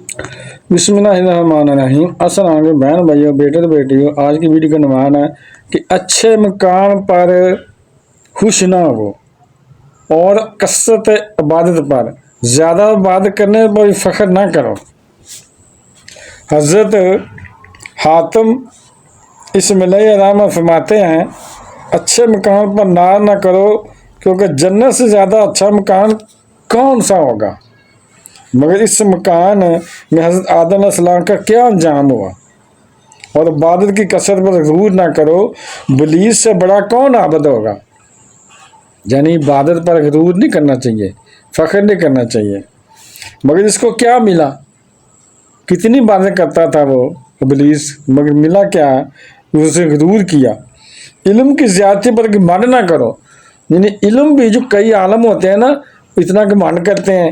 بسم اللہ الرحمن الرحیم۔ السلام علیکم بہن بھائیوں، بیٹے تو بیٹیوں، آج کی ویڈیو کا عنوان ہے کہ اچھے مکان پر خوش نہ ہو اور کثرت عبادت پر، زیادہ عبادت کرنے پر فخر نہ کرو۔ حضرت حاتم اسماعیلی علامہ فرماتے ہیں اچھے مکان پر ناز نہ کرو، کیونکہ جنت سے زیادہ اچھا مکان کون سا ہوگا۔ مگر اس مکان میں حضرت آدم علیہ السلام کا کیا انجام ہوا۔ اور عبادت کی کثرت پر غرور نہ کرو، ابلیس سے بڑا کون عابد ہوگا۔ یعنی عبادت پر غرور نہیں کرنا چاہیے، فخر نہیں کرنا چاہیے۔ مگر اس کو کیا ملا، کتنی باتیں کرتا تھا وہ ابلیس، مگر ملا کیا، اسے غرور کیا۔ علم کی زیادتی پر گھمنڈ نہ کرو، یعنی علم بھی جو کئی عالم ہوتے ہیں نا، اتنا گھمنڈ کرتے ہیں،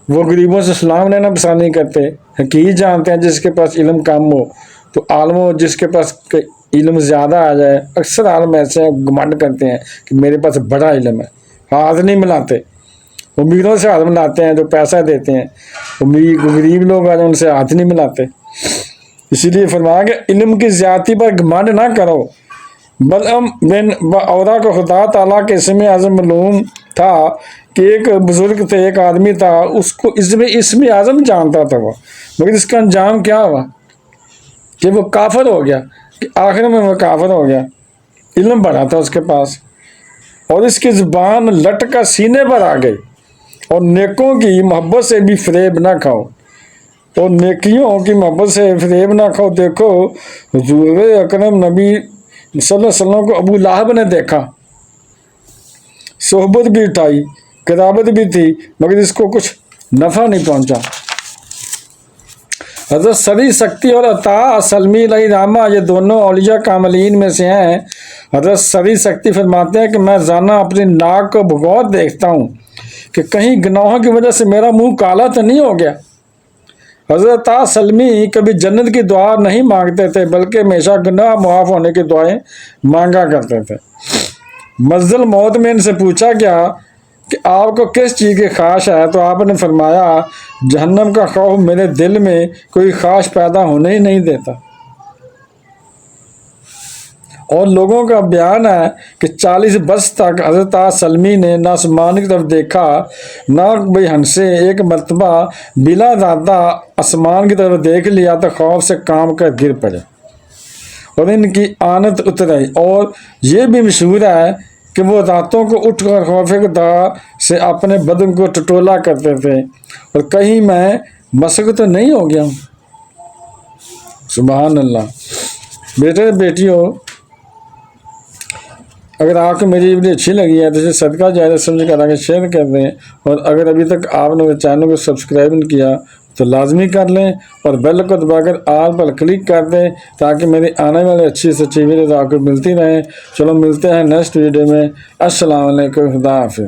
وہ غریبوں سے سلام لینا پسند نہیں کرتے۔ حقیقت جانتے ہیں جس کے پاس علم کم ہو، تو عالموں جس کے پاس علم زیادہ آ جائے، اکثر عالم ایسے ہیں گھمنڈ کرتے ہیں کہ میرے پاس بڑا علم ہے، ہاتھ نہیں ملاتے۔ امیروں سے ہاتھ ملاتے ہیں جو پیسہ دیتے ہیں، غریب لوگ آ جائیں ان سے ہاتھ نہیں ملاتے۔ اسی لیے فرمایا کہ علم کی زیادتی پر گھمنڈ نہ کرو۔ بلعم بن باورا کو خدا تعالیٰ کے اسم اعظم معلوم تھا کہ ایک بزرگ تھے، ایک آدمی تھا، اس کو اسم اعظم جانتا تھا وہ، مگر اس کا انجام کیا ہوا کہ وہ کافر ہو گیا، کہ آخر میں وہ کافر ہو گیا۔ علم بڑا تھا اس کے پاس، اور اس کی زبان لٹ کر سینے پر آ گئی۔ اور نیکوں کی محبت سے بھی فریب نہ کھاؤ، اور نیکیوں کی محبت سے فریب نہ کھاؤ۔ دیکھو حضور اکرم نبی صلی اللہ علیہ وسلم کو ابو لہب نے دیکھا، صحبت بھی اٹھائی، قرابت بھی تھی، مگر اس کو کچھ نفع نہیں پہنچا۔ حضرت سری سکتی اور عطا سلمی علیہ رحمہ، یہ دونوں اولیاء کاملین میں سے ہیں۔ حضرت سری سکتی فرماتے ہیں کہ میں روزانہ اپنی ناک کو بغور دیکھتا ہوں کہ کہیں گناہوں کی وجہ سے میرا منہ کالا تو نہیں ہو گیا۔ حضرت عطا سلمی کبھی جنت کی دعا نہیں مانگتے تھے، بلکہ ہمیشہ گناہ معاف ہونے کی دعائیں مانگا کرتے تھے۔ مزل موت میں ان سے پوچھا گیا کہ آپ کو کس چیز کی خواہش ہے، تو آپ نے فرمایا جہنم کا خوف میرے دل میں کوئی خواہش پیدا ہونے ہی نہیں دیتا۔ اور لوگوں کا بیان ہے کہ 40 برس تک حضرت سلمی نے نہ آسمان کی طرف دیکھا نہ بے ہنسے۔ ایک مرتبہ بلا ارادہ آسمان کی طرف دیکھ لیا تو خوف سے کام کر گر پڑے اور ان کی آنت اتر آئی۔ اور یہ بھی مشہور ہے کہ وہ راتوں کو اٹھ کر خوف خدا سے اپنے بدن کو ٹٹولا کرتے تھے، اور کہیں میں مسخ تو نہیں ہو گیا ہوں۔ سبحان اللہ۔ بیٹے بیٹیوں، اگر آپ کو میری ویڈیو اچھی لگی ہے تو اسے صدقہ جاریہ سمجھ کر آگے شیئر کر دیں، اور اگر ابھی تک آپ نے میرے چینل کو سبسکرائب نہیں کیا تو لازمی کر لیں، اور بیل کو دبا کر آل پر کلک کر دیں تاکہ میری آنے والی اچھی سے اچھی ویڈیو آپ کو ملتی رہیں۔ چلو ملتے ہیں نیکسٹ ویڈیو میں۔ السلام علیکم، خدا حافظ۔